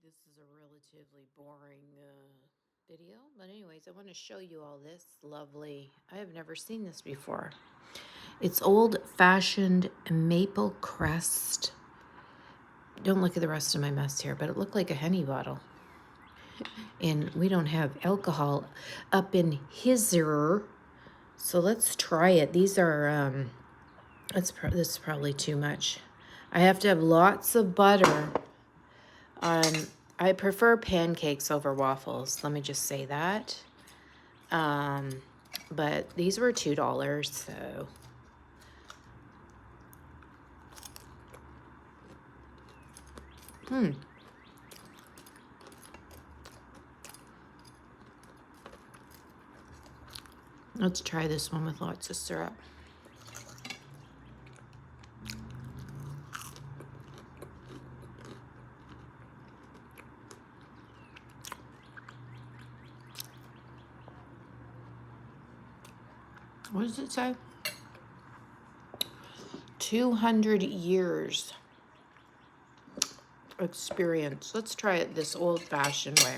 This is a relatively boring video, but anyways, I want to show you all this lovely. I have never seen this before. It's old-fashioned maple crest. Don't look at the rest of my mess here, but it looked like a honey bottle. And we don't have alcohol up in here, so let's try it. These are, this is probably too much. I have to have lots of butter. I prefer pancakes over waffles. Let me just say that. But these were $2, so. Let's try this one with lots of syrup. What does it say? 200 years experience. Let's try it this old-fashioned way.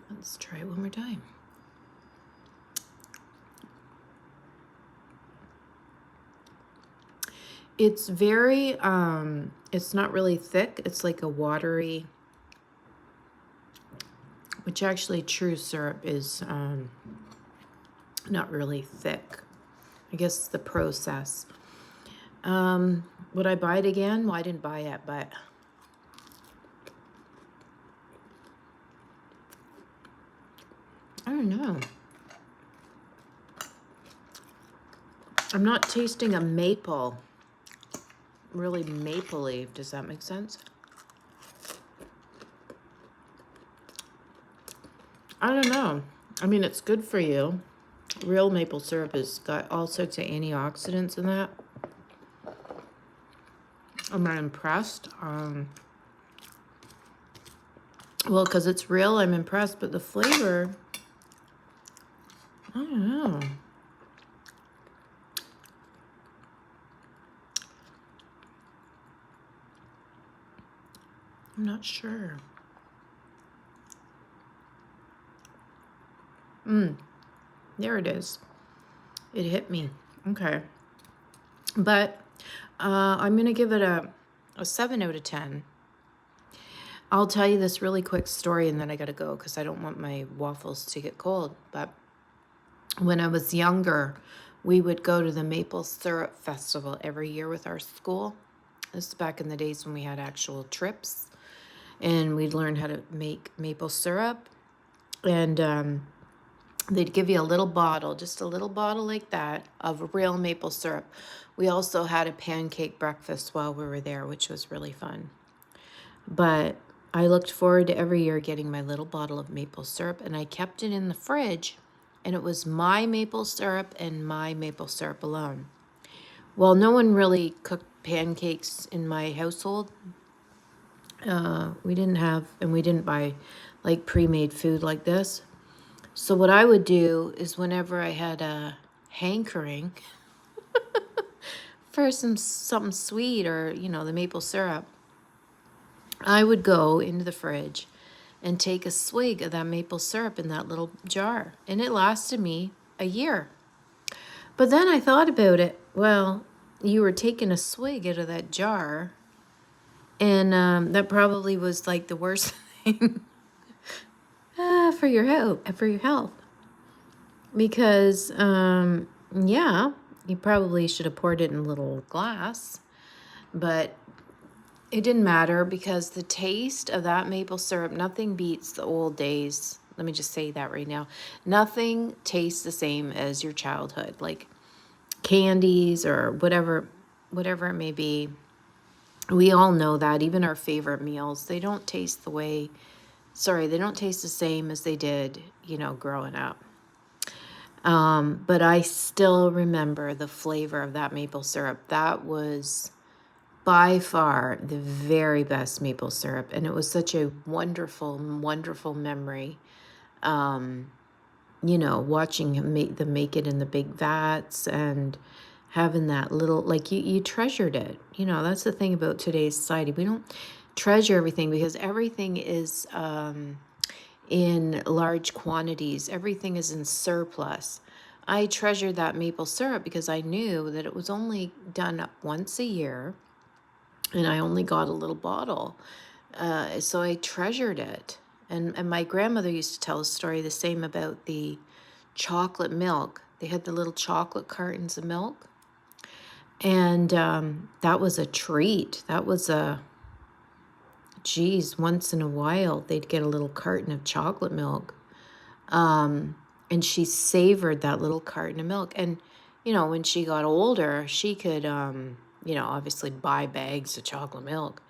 Let's try it one more time. It's very, it's not really thick. It's like a watery, which actually true syrup is not really thick. I guess it's the process. Would I buy it again? Well, I didn't buy it, but I don't know. I'm not tasting a maple. Really mapley. Does that make sense? I don't know. I mean, it's good for you. Real maple syrup has got all sorts of antioxidants in that. I'm not impressed. Well, because it's real, I'm impressed, but the flavor, I don't know. I'm not sure. There it is. It hit me. Okay. But I'm going to give it a 7 out of 10. I'll tell you this really quick story and then I got to go because I don't want my waffles to get cold. But when I was younger, we would go to the Maple Syrup Festival every year with our school. This is back in the days when we had actual trips. And we'd learn how to make maple syrup. And they'd give you a little bottle, just a little bottle like that, of real maple syrup. We also had a pancake breakfast while we were there, which was really fun. But I looked forward to every year getting my little bottle of maple syrup, and I kept it in the fridge, and it was my maple syrup and my maple syrup alone. Well, no one really cooked pancakes in my household. We didn't buy like pre-made food like this. So what I would do is whenever I had a hankering for something sweet or, the maple syrup, I would go into the fridge and take a swig of that maple syrup in that little jar. And it lasted me a year. But then I thought about it. Well, you were taking a swig out of that jar. And that probably was like the worst thing for your health. Because, yeah, you probably should have poured it in a little glass. But it didn't matter because the taste of that maple syrup, nothing beats the old days. Let me just say that right now. Nothing tastes the same as your childhood, like candies or whatever it may be. We all know that. Even our favorite meals, they don't taste the same as they did, growing up. But I still remember the flavor of that maple syrup. That was by far the very best maple syrup. And it was such a wonderful, wonderful memory. watching him make it in the big vats and having that little, like you treasured it. That's the thing about today's society. We don't treasure everything because everything is in large quantities. Everything is in surplus. I treasured that maple syrup because I knew that it was only done up once a year and I only got a little bottle. So I treasured it. And my grandmother used to tell a story the same about the chocolate milk. They had the little chocolate cartons of milk. And that was a treat. That was once in a while, they'd get a little carton of chocolate milk. And she savored that little carton of milk. And, when she got older, she could, obviously buy bags of chocolate milk.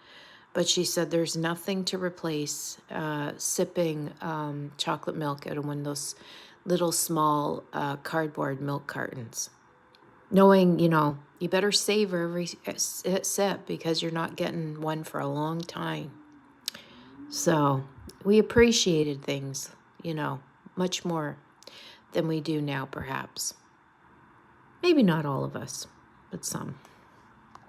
But she said there's nothing to replace sipping chocolate milk out of one of those little small cardboard milk cartons. Knowing, you better savor every sip because you're not getting one for a long time. So we appreciated things, much more than we do now, perhaps. Maybe not all of us, but some.